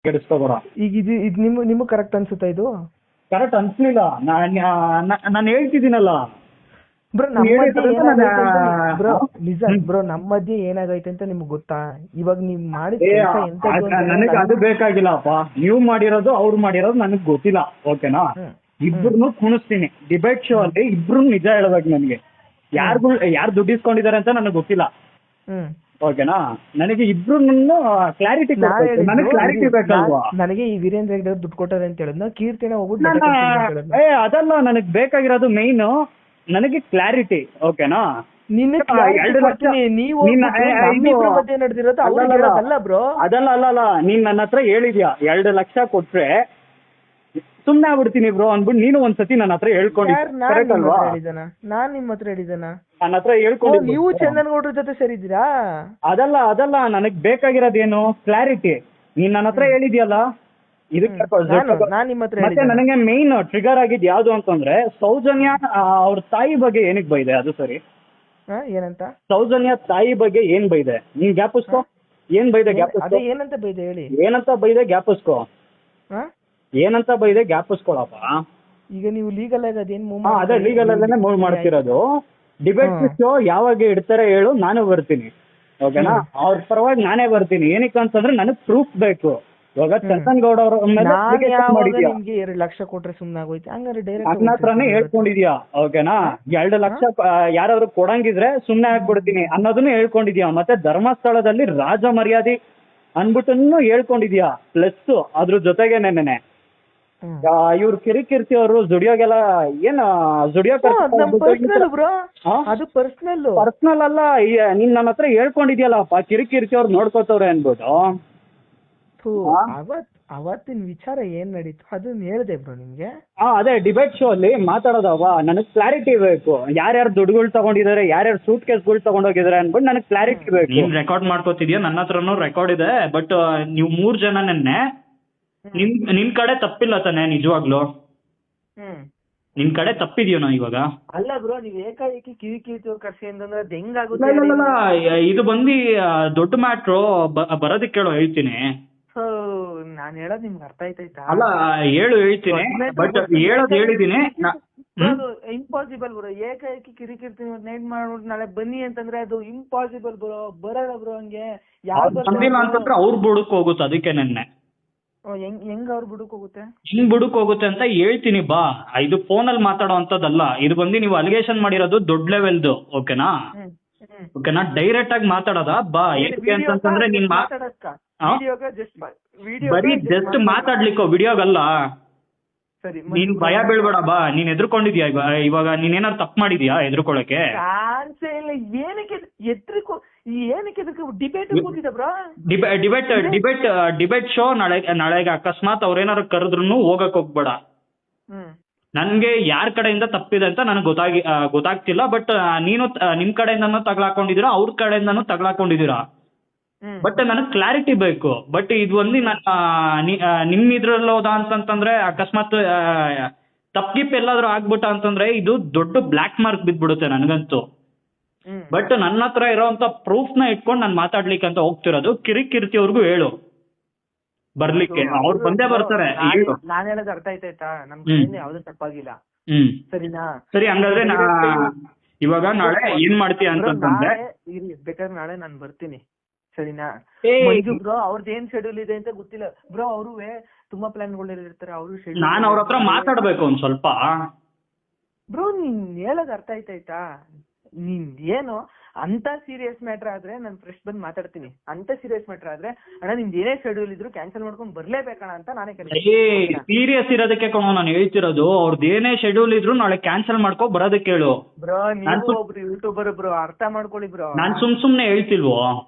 ಕೆಡಿಸ್ಕೋಬೇಡ. ಈಗ ಇದು ನಿಮಗೆ ಕರೆಕ್ಟ್ ಅನ್ಸುತ್ತಾ ಇದು? ಕರೆಕ್ಟ್ ಅನ್ಸ್ಲಿಲ್ಲ. ನಾನು ಹೇಳ್ತಿದ್ದೀನಲ್ಲ ಬ್ರೋ ನಿಜ ಬ್ರೋ, ನಮ್ಮ ಮಧ್ಯೆ ಏನಾಗೈತೆ ಅಂತ ನಿಮ್ಗೆ ಗೊತ್ತಾ? ಇವಾಗ ನೀವ್ ಮಾಡಿದ ಕೆಲಸ ಎಂತದ್ದು ಅಂತ ನನಗೆ ಅದು ಬೇಕಾಗಿಲ್ಲಪ್ಪ. ನೀವು ಮಾಡಿರೋದು ಅವ್ರು ಮಾಡಿರೋದು ನನಗೆ ಗೊತ್ತಿಲ್ಲ, ಓಕೆನಾ? ಇಬ್ರು ಕುಣಿಸ್ತೀನಿ ಡಿಬೇಟ್ ಶೋ ಅಲ್ಲಿ, ಇಬ್ರು ನಿಜ ಹೇಳ್ಬೇಕು ನನಗೆ. ಯಾರು ದುಡ್ಡು ಇಸ್ಕೊಂಡಿದ್ದಾರೆ ಅಂತ ನನಗೆ ಗೊತ್ತಿಲ್ಲ, ಓಕೆನಾ? ನನಗೆ ಇಬ್ರು ಕ್ಲಾರಿಟಿ ಬೇಕಲ್ವಾ? ನನಗೆ ಈ ವೀರೇಂದ್ರ ಹೆಗ್ಡೆ ದುಡ್ಡು ಕೊಟ್ಟಾರೆ ಅಂತ ಹೇಳಿದ್ನ, ಕೀರ್ತಿನ ಹೋಗ್ಬಿಟ್ಟು ಅದಲ್ಲ ನನಗೆ ಬೇಕಾಗಿರೋದು ಮೈನ್, ನನಗೆ ಕ್ಲಾರಿಟಿ, ಓಕೆನಾ? ಅದಲ್ಲ ನೀನ್ ನನ್ನ ಹತ್ರ ಹೇಳಿದ್ಯಾ 2 ಲಕ್ಷ ಕೊಟ್ರೆ ಸುಮ್ನೆ ಆಗ್ಬಿಡ್ತೀನಿ ಬ್ರೋ ಅಂದ್ಬಿಟ್ಟು ನೀನು ಒಂದ್ಸತಿ ನನ್ನ ಹತ್ರ ಹೇಳ್ಕೊಂಡಿದ್ದೆ, ನಾನ್ ನಿಮ್ ಹತ್ರ ಹೇಳಿದನ? ನನ್ನ ಹತ್ರ ಹೇಳ್ಕೊಂಡು ನೀವು ಚಂದನಗೌಡ್ರ ಜೊತೆ ಸೇರಿದ್ದೀರಾ? ಅದಲ್ಲ ನನಗ್ ಬೇಕಾಗಿರೋದೇನು ಕ್ಲಾರಿಟಿ. ನೀನ್ ನನ್ನ ಹತ್ರ ಹೇಳಿದ್ಯಲ್ಲ ಇದಕ್ಕೆ. ಮತ್ತೆ ನನಗೆ ಮೇನ್ ಟ್ರಿಗರ್ ಆಗಿದ್ ಯಾವ್ದು ಅಂತಂದ್ರೆ ಸೌಜನ್ಯ ಅವ್ರ ತಾಯಿ ಬಗ್ಗೆ ಏನಕ್ ಬೈದೆ? ಅದು ಸರಿ, ಏನಂತ ಸೌಜನ್ಯ ತಾಯಿ ಬಗ್ಗೆ ಏನ್ ಬೈದೆ? ನೀನ್ ಗ್ಯಾಪಿಸ್ಕೋ. ಏನ್ ಬೈದೆ? ಗ್ಯಾಪಿಸ್ಕೋ. ಏನಂತ ಬೈದೆ ಹೇಳಿ? ಏನಂತ ಬೈದೆ? ಗ್ಯಾಪಿಸ್ಕೋ. ಏನಂತ ಬೈದೆ? ಗ್ಯಾಪಿಸ್ಕೊಳಪ್ಪ. ಈಗ ನೀವು ಲೀಗಲ್ ಆಗಿ ಅದೇನ್ ಅದೇ ಲೀಗಲ್ ಅಲ್ಲೇನೆ ಮೂವ್ ಮಾಡ್ತಿರೋದು. ಡಿಬೇಟ್ ಶೋ ಯಾವಾಗ ಇಡ್ತಾರೆ ಹೇಳು, ನಾನು ಬರ್ತೀನಿ, ಓಕೆನಾ? ಅವ್ರ ಪರವಾಗಿ ನಾನೇ ಬರ್ತೀನಿ. ಏನಕ್ಕೆ ಅಂತಂದ್ರೆ ನನಗ್ ಪ್ರೂಫ್ ಬೇಕು. ಇವಾಗ ಚಂದನಗೌಡ ಅವ್ರ ನಿಮ್ಗೆ 2 ಲಕ್ಷ ಕೊಟ್ರೆ ಸುಮ್ನೆ ಆಗೋಯ್ತು, ಹಂಗಾರೆ ಡೈರೆಕ್ಟ್ ನನ್ನ ಹತ್ರನೇ ಹೇಳ್ಕೊಂಡಿದ್ಯಾ, ಓಕೆನಾ? 2 ಲಕ್ಷ ಯಾರಾದ್ರೂ ಕೊಡಂಗಿದ್ರೆ ಸುಮ್ನೆ ಆಗ್ಬಿಡ್ತೀನಿ ಅನ್ನೋದನ್ನು ಹೇಳ್ಕೊಂಡಿದ್ಯಾ. ಮತ್ತೆ ಧರ್ಮಸ್ಥಳದಲ್ಲಿ ರಾಜ ಮರ್ಯಾದೆ ಅನ್ಬಿಟ್ಟು ಹೇಳ್ಕೊಂಡಿದ್ಯಾ. ಪ್ಲಸ್ ಅದ್ರ ಜೊತೆಗೆ ನೆನ್ನೆ ಇವ್ರು ಕಿರಿಕೀರ್ತಿ ಅವರು ಜುಡಿಯೋಗೆಲ್ಲ ಏನ್ ಜುಡಿಯೋ ಪರ್ಸನಲ್ ಅಲ್ಲ, ನೀನ್ ನನ್ನ ಹತ್ರ ಹೇಳ್ಕೊಂಡಿದ್ಯಲ್ಲಪ್ಪ ಕಿರಿಕೀರ್ತಿ ಅವ್ರು ನೋಡ್ಕೋತವ್ರೆ ಅನ್ಬಿಟ್ಟು. ಅವತ್ತಿನ ವಿಚಾರ ಏನ್ ನಡೀತು ಅದನ್ನ ಹೇಳ್ದೆ ಬ್ರೋ ನಿಮ್ಗೆ. ಅದೇ ಡಿಬೇಟ್ ಶೋ ಅಲ್ಲಿ ಮಾತಾಡೋದವ. ನನಗ್ ಕ್ಲಾರಿಟಿ ಬೇಕು. ಯಾರ್ಯಾರು ದುಡ್ಡುಗಳು ತಗೊಂಡಿದ್ದಾರೆ, ಯಾರ್ಯಾರು ಸೂಟ್ ಕೇಸ್ಗಳು ತಗೊಂಡೋಗಿದ್ದಾರೆ ಅನ್ಬಿಟ್ಟು ನನಗ್ ಕ್ಲಾರಿಟಿ ಬೇಕು. ನೀನ್ ರೆಕಾರ್ಡ್ ಮಾಡ್ಕೋತಿದ್ಯಾ? ನನ್ನ ಹತ್ರನೂ ರೆಕಾರ್ಡ್ ಇದೆ. ಬಟ್ ನೀವು 3 ಜನ ನೆನ್ನೆ ನಿನ್ ಕಡೆ ತಪ್ಪಿಲ್ಲ ತಾನೆ? ನಿಜವಾಗ್ಲು ನಿನ್ ಕಡೆ ತಪ್ಪಿದ್ಯೋನೋ ಇವಾಗ? ಅಲ್ಲ ಬ್ರೋ, ನೀವ್ ಏಕಾಏಕಿ ಕಿರಿಕಿರಿ ಕರ್ಸಿ ಅಂತಂದ್ರೆ ಅದು ಹೆಂಗಾಗುತ್ತೆ? ಇದು ಬಂದು ದೊಡ್ಡ ಮ್ಯಾಟ್ರು. ಬರೋದಕ್ಕೆ ಕೇಳೋ, ಹೇಳ್ತೀನಿ. ನಾನ್ ಹೇಳೋದ್ ನಿಮ್ಗೆ ಅರ್ಥ ಆಯ್ತಾಯ್ತಾ? ಅಲ್ಲ ಹೇಳ್ತೀನಿ, ಬಟ್ ಹೇಳೋದ್ ಹೇಳಿದೀನಿ. ಇಂಪಾಸಿಬಲ್ ಬ್ರೋ, ಏಕಾಏಕಿ ಕಿರಿಕಿರ್ತೀನಿ ನೈಟ್ ಮಾಡ್ಬಿಟ್ಟು ನಾಳೆ ಬನ್ನಿ ಅಂತಂದ್ರೆ ಅದು ಇಂಪಾಸಿಬಲ್ ಬ್ರೋ. ಬರಲ್ಲ ಬ್ರೋ ಹಂಗೆ. ಬಂದಿಲ್ಲ ಅಂತಂದ್ರೆ ಅವ್ರ ಬುಡಕ್ ಹೋಗುತ್ತೆ. ಅದಕ್ಕೆ ನೆನ್ನೆ ಹೆಂಗ್ ಅವ್ರ ಬುಡಕ್ ಹೋಗುತ್ತೆ? ಹಿಂಗ್ ಬುಡಕ್ ಹೋಗುತ್ತೆ ಅಂತ ಹೇಳ್ತೀನಿ ಬಾ. ಇದು ಫೋನಲ್ಲಿ ಮಾತಾಡೋ ಅಂತದಲ್ಲ. ಇದು ಬಂದು ನೀವು ಅಲಿಗೇಷನ್ ಮಾಡಿರೋದು ದೊಡ್ಡ ಲೆವೆಲ್ದು, ಓಕೆನಾ? ಓಕೆನಾ? ಡೈರೆಕ್ಟ್ ಆಗಿ ಮಾತಾಡೋದ ಬಾ. ಏನಕ್ಕೆ ಅಂತಂದ್ರೆ ನೀನ್ ಬರೀ ಜಸ್ಟ್ ಮಾತಾಡ್ಲಿಕ್ಕೋ, ವಿಡಿಯೋಗಲ್ಲ. ನೀನ್ ಭಯ ಬೀಳ್ಬೇಡ ಬಾ. ನೀನ್ ಎದ್ರುಕೊಂಡಿದ್ಯಾ ಇವಾಗ? ನೀನ್ ಏನಾದ್ರು ತಪ್ಪು ಮಾಡಿದ್ಯಾ ಎದ್ರುಕೊಳಕ್ಕೆ? ಡಿಬೇಟ್ ಶೋ ನಾಳೆಗೆ ಅಕಸ್ಮಾತ್ ಅವ್ರೇನಾರು ಕರೆದ್ರು ಹೋಗಕ್ ಹೋಗ್ಬೇಡ. ನನ್ಗೆ ಯಾರ ಕಡೆಯಿಂದ ತಪ್ಪಿದೆ ಅಂತ ನನಗೆ ಗೊತ್ತಾಗ್ತಿಲ್ಲ. ಬಟ್ ನೀನು ನಿಮ್ ಕಡೆಯಿಂದನೂ ತಗ್ಲಾಕೊಂಡಿದೀರಾ, ಅವ್ರ ಕಡೆಯಿಂದನೂ ತಗ್ಲಾಕೊಂಡಿದೀರಾ. ಬಟ್ ನನಗೆ ಕ್ಲಾರಿಟಿ ಬೇಕು. ಬಟ್ ಇದು ಒಂದು ನಿಮ್ ಇದ್ರಲ್ಲಿ ಹೋದ ಅಂತಂದ್ರೆ ಅಕಸ್ಮಾತ್ ತಪ್ಪಿಪ್ ಎಲ್ಲಾದ್ರೂ ಆಗ್ಬಿಟ್ಟ ಅಂತಂದ್ರೆ ಇದು ದೊಡ್ಡ ಬ್ಲ್ಯಾಕ್ ಮಾರ್ಕ್ ಬಿದ್ಬಿಡುತ್ತೆ ನನಗಂತೂ. ಬಟ್ ನನ್ನ ಹತ್ರ ಇರೋಂತ ಪ್ರೂಫ್ ನ ಇಟ್ಕೊಂಡು ನಾನು ಮಾತಾಡ್ಲಿಕ್ಕೆ ಅಂತ ಹೋಗ್ತಿರೋದು. ಕಿರಿಕಿರ್ತಿಯವ್ರಿಗೂ ಹೇಳು ಬರ್ಲಿಕ್ಕೆ, ಅವ್ರು ಬಂದೇ ಬರ್ತಾರೆ. ನಾನು ಹೇಳೋದು ಅರ್ಥ ಆಯ್ತಾಯ್ತಾ? ನಮ್ ಕಡೆಯಿಂದ ಯಾವ್ದು ತಪ್ಪಾಗಿಲ್ಲ, ಸರಿನಾ? ಸರಿ, ಹಂಗಾದ್ರೆ ಇವಾಗ ನಾಳೆ ಏನ್ ಮಾಡ್ತೀಯ ಅಂತಂದ್ರೆ ಬೇಕಾದ್ರೆ ನಾಳೆ ನಾನು ಬರ್ತೀನಿ, ಸರಿನಾ? ಬ್ರೋ ಅವ್ರದ್ದು ಏನ್ ಶೆಡ್ಯೂಲ್ ಇದೆ ಅಂತ ಗೊತ್ತಿಲ್ಲ ಬ್ರೋ. ಅವರು ತುಂಬಾ ಪ್ಲಾನ್ಗಳಿರ್ತಾರೆ. ಅವರು ನಾನು ಅವ್ರ ಹತ್ರ ಮಾತಾಡ್ಬೇಕು ಒಂದ್ ಸ್ವಲ್ಪ. ಬ್ರೋ ನೀನ್ ಹೇಳೋದು ಅರ್ಥ ಆಯ್ತಾಯ್ತಾ? ನೀನ್ ಏನು ಅಂತ ಸೀರಿಯಸ್ ಮ್ಯಾಟರ್ ಆದ್ರೆ ನಾನು ಫ್ರೆಶ್ ಬಂದ್ ಮಾತಾಡ್ತೀನಿ. ಅಂತ ಸೀರಿಯಸ್ ಮ್ಯಾಟರ್ ಆದ್ರೆ ಅಣ್ಣ ನಿಮ್ದು ಏನೇ ಶೆಡ್ಯೂಲ್ ಇದ್ರು ಕ್ಯಾನ್ಸಲ್ ಮಾಡ್ಕೊಂಡ್ ಬರ್ಲೇಬೇಕಣ್ಣ ಅಂತ ನಾನೇ ಸೀರಿಯಸ್ ಇರೋದಕ್ಕೆ ಕಣೋ ನಾನು ಹೇಳ್ತಿರೋದು. ಅವ್ರದ್ದು ಏನೇ ಶೆಡ್ಯೂಲ್ ಇದ್ರು ನಾಳೆ ಕ್ಯಾನ್ಸಲ್ ಮಾಡ್ಕೊ ಬರೋದಕ್ಕೆ ಹೇಳು ಬ್ರೋ. ನೀವು ಒಬ್ರು ಯೂಟ್ಯೂಬರ್ ಬ್ರೋ, ಅರ್ಥ ಮಾಡ್ಕೊಳ್ಳಿ ಬ್ರೋ. ನಾನ್ ಸುಮ್ನೆ ಹೇಳ್ತಿಲ್ವೋ,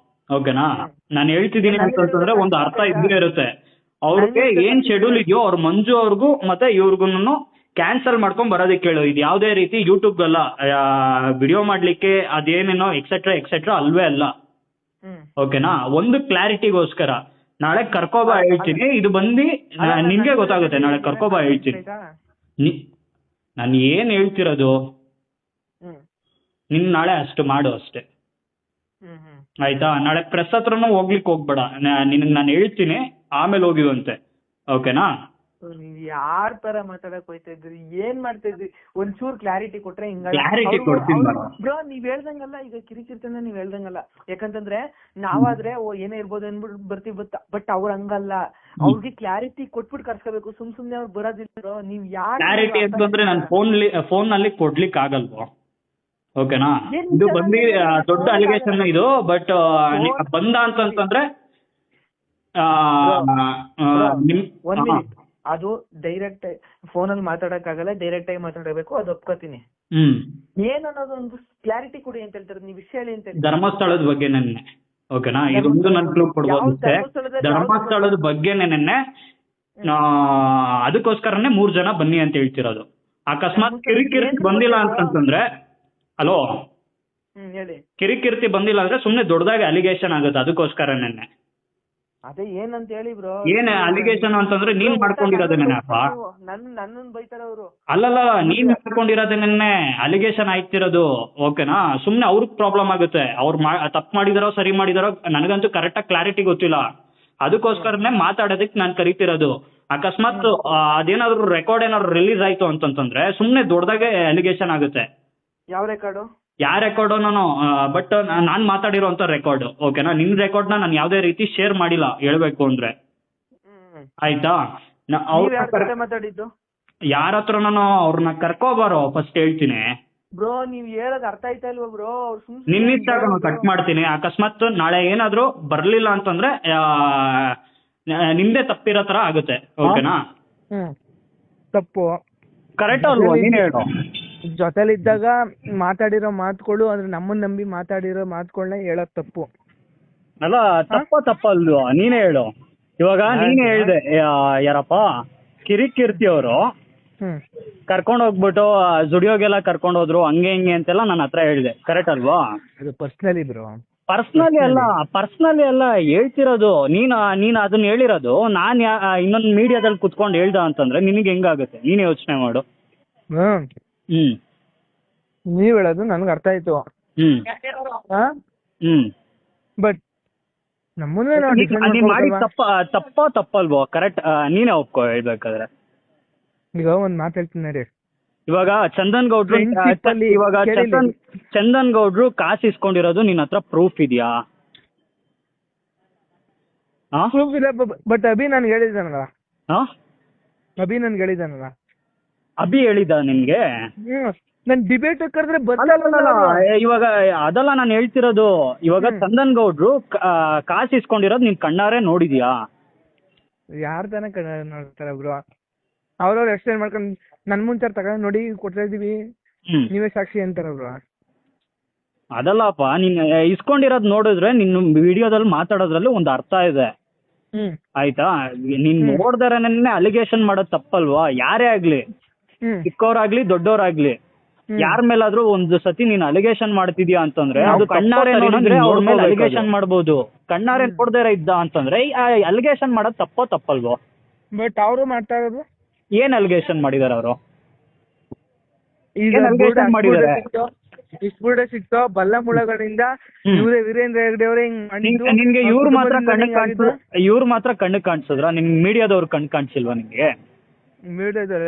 ಓಕೆನಾ? ನಾನು ಹೇಳ್ತಿದ್ದೀನಿ ಅಂತಂದ್ರೆ ಒಂದು ಅರ್ಥ ಇದ್ದೇ ಇರುತ್ತೆ. ಅವ್ರಿಗೆ ಏನ್ ಶೆಡ್ಯೂಲ್ ಇದೆಯೋ ಅವ್ರ ಮಂಜು ಅವ್ರಿಗೂ ಮತ್ತೆ ಇವ್ರಿಗೂ ಕ್ಯಾನ್ಸಲ್ ಮಾಡ್ಕೊಂಡ್ ಬರೋದಕ್ಕೆ ಹೇಳು. ಇದು ಯಾವ್ದೇ ರೀತಿ ಯೂಟ್ಯೂಬ್ ಅಲ್ಲ, ವಿಡಿಯೋ ಮಾಡ್ಲಿಕ್ಕೆ ಅದೇನೇನೋ ಎಕ್ಸೆಟ್ರಾ ಅಲ್ವೇ ಅಲ್ಲ, ಓಕೆನಾ? ಒಂದು ಕ್ಲಾರಿಟಿಗೋಸ್ಕರ ನಾಳೆ ಕರ್ಕೋಬಾ ಹೇಳ್ತೀನಿ. ಇದು ಬಂದು ನಿನ್ಗೆ ಗೊತ್ತಾಗುತ್ತೆ. ನಾಳೆ ಕರ್ಕೋಬಾ ಹೇಳ್ತೀನಿ. ನಾನು ಏನ್ ಹೇಳ್ತಿರೋದು, ನಿನ್ ನಾಳೆ ಅಷ್ಟು ಮಾಡು ಅಷ್ಟೇ. ಆಯ್ತಾ? ನಾಳೆ ಪ್ರೆಸ್ ಹತ್ರನೂ ಹೋಗ್ಲಿಕ್ಕೆ ಹೋಗ್ಬೇಡ, ನಿನಗೆ ನಾನು ಹೇಳ್ತೀನಿ, ಆಮೇಲೆ ಹೋಗಿವಂತೆ. ಓಕೆನಾ? ನೀವ್ ಯಾರ್ ತರ ಮಾತಾಡಕ್ ಹೋಯ್ತಾ ಇದ್ರಿ, ಏನ್ ಮಾಡ್ತಾ ಇದ್ರಿ, ಒಂಚೂರ್ ಕ್ಲಾರಿಟಿ ಕೊಟ್ರೆ ಕ್ಲಾರಿಟಿ ಕೊಡ್ತೀನಿ ನಾನು. ಬ್ರೋ ನೀವ್ ಹೇಳ್ದಂಗಲ್ಲ, ಈಗ ಕಿರಿಕಿರ್ತನ ನೀವ್ ಹೇಳ್ದಂಗಲ್ಲ. ಯಾಕಂತಂದ್ರೆ ನಾವಾದ್ರೆ ಏನೇ ಇರ್ಬೋದು ಅನ್ಬಿಟ್ಟು ಬರ್ತೀವಿ, ಬಟ್ ಅವ್ರ ಹಂಗಲ್ಲ. ಅವ್ರಿಗೆ ಕ್ಲಾರಿಟಿ ಕೊಟ್ಬಿಟ್ಟು ಕರ್ಸ್ಕೋಬೇಕು, ಸುಮ್ನೆ ಅವ್ರು ಬರೋದಿಲ್ಲ. ನೀವ್ ಯಾರು ಕ್ಲಾರಿಟಿ ಅಂತಂದ್ರೆ ನಾನು ಫೋನ್ ನಲ್ಲಿ ಕೊಡ್ಲಿಕ್ಕೆ ಆಗಲ್ವೋ? ಓಕೆನಾ? ಇದು ಬಂದು ದೊಡ್ಡ ಅಲಿಗೇಷನ್ ಇದು, ಬಟ್ ಬಂದ ಅಂತಂದ್ರೆ ಒಂದ್ ಮಿನಿಟ್, ಅದು ಡೈರೆಕ್ಟ್ ಫೋನಲ್ಲಿ ಮಾತಾಡಕ್ ಆಗಲ್ಲ, ಡೈರೆಕ್ಟ್ ಆಗಿ ಮಾತಾಡಬೇಕು, ಅದು ಒಪ್ಕೋತೀನಿ. ಏನ್ ಅನ್ನೋದು ಒಂದು ಕ್ಲಾರಿಟಿ ಕೊಡಿ ಅಂತ ಹೇಳ್ತಾರೆ, ನೀವು ವಿಷಯ ಹೇಳಿ ಅಂತ ಹೇಳ್ತಾರೆ. ಧರ್ಮಸ್ಥಳದ ಬಗ್ಗೆ ನೆನ್ನೆ, ಓಕೆನಾ? ಇದೊಂದು ನನ್ ಕ್ಲೂ ಕೊಡ್ಬೋದು. ಧರ್ಮಸ್ಥಳದ ಬಗ್ಗೆ ನೆನ್ನೆ ಅದಕ್ಕೋಸ್ಕರನೇ 3 ಜನ ಬನ್ನಿ ಅಂತ ಹೇಳ್ತಿರೋದು. ಅಕಸ್ಮಾತ್ ಕಿರಿಕಿರ್ತಿ ಬಂದಿಲ್ಲ ಅಂತಂದ್ರೆ, ಹಲೋ, ಹೇಳಿ, ಕಿರಿಕಿರ್ತಿ ಬಂದಿಲ್ಲ ಅಂದ್ರೆ ಸುಮ್ನೆ ದೊಡ್ಡದಾಗಿ ಅಲಿಗೇಷನ್ ಆಗುತ್ತೆ, ಅದಕ್ಕೋಸ್ಕರ ನೆನ್ನೆ. ಅದೇ ಏನಂತ ಹೇಳಿ ಬ್ರೋ. ಏನ್ ಅಲಿಗೇಷನ್ ಅಂತಂದ್ರೆ ನೀನ್ ಮಾಡ್ಕೊಂಡಿರೋದೇನಪ್ಪ, ನನ್ನ ಬೈತಾರ ಅವರು. ಅಲ್ಲಲ್ಲ, ನೀನ್ ಮಾಡ್ಕೊಂಡಿರೋದೇನೆ ಅಲಿಗೇಷನ್ ಆಯ್ತಿರೋದು. ಓಕೆನಾ? ಸುಮ್ನೆ ಅವ್ರಿಗೆ ಪ್ರಾಬ್ಲಮ್ ಆಗುತ್ತೆ. ಅವ್ರು ತಪ್ಪು ಮಾಡಿದಾರೋ ಸರಿ ಮಾಡಿದಾರೋ ನನಗಂತೂ ಕರೆಕ್ಟ್ ಆಗಿ ಕ್ಲಾರಿಟಿ ಗೊತ್ತಿಲ್ಲ. ಅದಕ್ಕೋಸ್ಕರನೇ ಮಾತಾಡೋದಕ್ಕೆ ನಾನು ಕರಿತಿರೋದು. ಅಕಸ್ಮಾತ್ ಅದೇನಾದ್ರು ರೆಕಾರ್ಡ್ ಏನಾದ್ರು ರಿಲೀಸ್ ಆಯ್ತು ಅಂತಂದ್ರೆ ಸುಮ್ನೆ ದೊಡ್ಡದಾಗೆ ಅಲಿಗೇಷನ್ ಆಗುತ್ತೆ. ಯಾವ ರೆಕಾರ್ಡು? ಯಾವ ರೆಕಾರ್ಡು ನಾನು, ಬಟ್ ನಾನ್ ಮಾತಾಡಿರೋಂತ ರೆಕಾರ್ಡ್. ಓಕೆನಾ? ನಿನ್ ರೆಕಾರ್ಡ್ ನಾನು ಯಾವ್ದೇ ರೀತಿ ಶೇರ್ ಮಾಡಿಲ್ಲ, ಹೇಳ್ಬೇಕು ಅಂದ್ರೆ. ಆಯ್ತಾ? ಮಾತಾಡಿದ್ದು ಯಾರ ಹತ್ರ ನಾನು ಅವ್ರನ್ನ ಕರ್ಕೋಬಾರೋ ಫಸ್ಟ್ ಹೇಳ್ತೀನಿ. ಬ್ರೋ ನೀವ್ ಹೇಳೋದ್ ಅರ್ಥ ಆಯ್ತಾ ಇಲ್ವಾ ಬ್ರೋ? ನಿನ್ನಿಷ್ಟ ಕಟ್ ಮಾಡ್ತೀನಿ. ಅಕಸ್ಮಾತ್ ನಾಳೆ ಏನಾದ್ರು ಬರ್ಲಿಲ್ಲ ಅಂತಂದ್ರೆ ನಿಮ್ದೇ ತಪ್ಪಿರೋ ತರ ಆಗುತ್ತೆ. ಓಕೆನಾ? ತಪ್ಪು ಕರೆಕ್ಟ್ ಅಲ್ವಾ? ನೀನ್ ಹೇಳು. ಜೊತೆಲಿದ್ದಾಗ ಮಾತಾಡಿರೋ ಮಾತುಗಳು, ಅಂದ್ರೆ ನಮ್ಮನ್ನ ನಂಬಿ ಮಾತಾಡಿರೋ ಮಾತುಗಳನ್ನ ಹೇಳೋದ್ ತಪ್ಪು ಅಲ್ಲ. ತಪ್ಪಲ್ವಾ? ನೀನೇ ಹೇಳು. ಇವಾಗ ನೀನೇ ಹೇಳ್ದೆ, ಯಾರಪ್ಪ ಕಿರಿಕಿರ್ತಿ ಅವರು ಕರ್ಕೊಂಡ್ ಹೋಗ್ಬಿಟ್ಟು ಜುಡಿಯೋಗೆಲ್ಲ ಕರ್ಕೊಂಡ್ ಹೋದ್ರು, ಹಂಗೆ ಹಿಂಗೆ ಅಂತೆಲ್ಲ ನನ್ನ ಹತ್ರ ಹೇಳಿದೆ. ಕರೆಕ್ಟ್ ಅಲ್ವಾ? ಅದು ಪರ್ಸನಲಿ ಬ್ರೋ, ಪರ್ಸನಲಿ ಅಲ್ಲ ಹೇಳ್ತಿರೋದು. ನೀನ್ ಅದನ್ನ ಹೇಳಿರೋದು. ನಾನ್ ಇನ್ನೊಂದು ಮೀಡಿಯಾದಲ್ಲಿ ಕುತ್ಕೊಂಡು ಹೇಳ್ದ ಅಂತಂದ್ರೆ ನಿನಗೆ ಹೆಂಗಾಗುತ್ತೆ? ನೀನೇ ಯೋಚನೆ ಮಾಡು. ನೀವ್ ಹೇಳೋದು ನನ್ಗೆ ಅರ್ಥ ಆಯ್ತು. ಬಟ್ ನಮ್ಮನ್ನ ಮಾಡಿ ತಪ್ಪಲ್ವೋ? ಕರೆಕ್ಟ್, ನೀನೇ ಒಪ್ಕೋ ಹೇಳ್ಬೇಕಾದ್ರೆ. ಈಗ ಒಂದ್ ಮಾತು ಹೇಳ್ತೀನಿ ನೋಡಿ. ಇವಾಗ ಚಂದನ್ ಗೌಡ್ರು ಕಾಸು ಇಸ್ಕೊಂಡಿರೋದು ನಿನ್ನ ಹತ್ರ ಪ್ರೂಫ್ ಇದೆಯಾ? ಪ್ರೂಫ್ ಇಲ್ಲ, ಬಟ್ ಅಭಿ ನನ್ಗೆ ಹೇಳಿದಾನಲ್ಲ. ಅಭಿ ಹೇಳಿದ ನಿನ್ಗೆ? ನನ್ ಡಿಬೇಟ್ ಕರೆದ್ರೆ ಇವಾಗ ಅದಲ್ಲ ನಾನು ಹೇಳ್ತಿರೋದು. ಇವಾಗ ಚಂದನ್ ಗೌಡ್ರು ಕಾಸು ಇಸ್ಕೊಂಡಿರೋದು ನಿನ್ ಕಣ್ಣಾರೆ ನೋಡಿದ್ಯಾ? ಯಾರ್ ತಾನೇ ನೋಡ್ತಾರೆ ಬ್ರೋ? ಅವ್ರವ್ರು ಎಕ್ಸ್ಪ್ಲೇನ್ ಮಾಡ್ಕೊಂಡು ನನ್ ಮುಂಚೆ ತಗೊಂಡ್ ನೋಡಿ ಕೊಡ್ತಾ ಇದೀವಿ, ನೀವೇ ಸಾಕ್ಷಿ ಅಂತಾರ ಬ್ರೋ. ಅದಲ್ಲಪ್ಪ, ನೀನ್ ಇಸ್ಕೊಂಡಿರೋದ್ ನೋಡಿದ್ರೆ ನಿನ್ನ ವಿಡಿಯೋದಲ್ಲಿ ಮಾತಾಡೋದ್ರಲ್ಲಿ ಒಂದು ಅರ್ಥ ಇದೆ. ಆಯ್ತಾ? ನೀನ್ ನೋಡ್ದಾರನೇ ಅಲಿಗೇಷನ್ ಮಾಡೋದ್ ತಪ್ಪಲ್ವಾ? ಯಾರೇ ಆಗ್ಲಿ, ಚಿಕ್ಕವರಾಗ್ಲಿ ದೊಡ್ಡವರಾಗ್ಲಿ, ಯಾರ ಮೇಲಾದ್ರೂ ಒಂದು ಸತಿ ನೀನ್ ಅಲಿಗೇಷನ್ ಮಾಡ್ತಿದ್ಯಾ ಅಂತಂದ್ರೆ ಅದು ಕಣ್ಣಾರೆ ನೋಡಿದ್ರೆ ಅವ್ರ ಮೇಲೆ ಅಲಿಗೇಷನ್ ಮಾಡ್ಬೋದು. ಕಣ್ಣಾರೆ ನೋಡ್ದಾರ ಇದ್ದ ಅಂತಂದ್ರೆ ಅಲಿಗೇಷನ್ ಮಾಡೋದ್ ತಪ್ಪಲ್ವೋ? ಬಟ್ ಅವರು ಮಾಡ್ತಾ ಇರೋದು ಏನ್ ಅಲಿಗೇಷನ್ ಮಾಡಿದಾರೆ ಅವರು? ಸಿಕ್ತೋ ಬಲ್ಲ ಮುಳಗಳಿಂದ ವೀರೇಂದ್ರ ಹೆಗ್ಡೆ ಅವರೇ ಹಿಂಗ್ ಮಾಡಿದ್ರು. ನಿನ್ಗೆ ಇವ್ರು ಮಾತ್ರ ಕಣ್ಣು ಕಾಣಿಸಿದ್ರ? ನಿನ್ ಮೀಡಿಯಾದವ್ರು ಕಣ್ಣು ಕಾಣಿಸಿಲ್ವಾ ನಿನ್ಗೆ? ಮೀಡಿಯಾದವ್ರು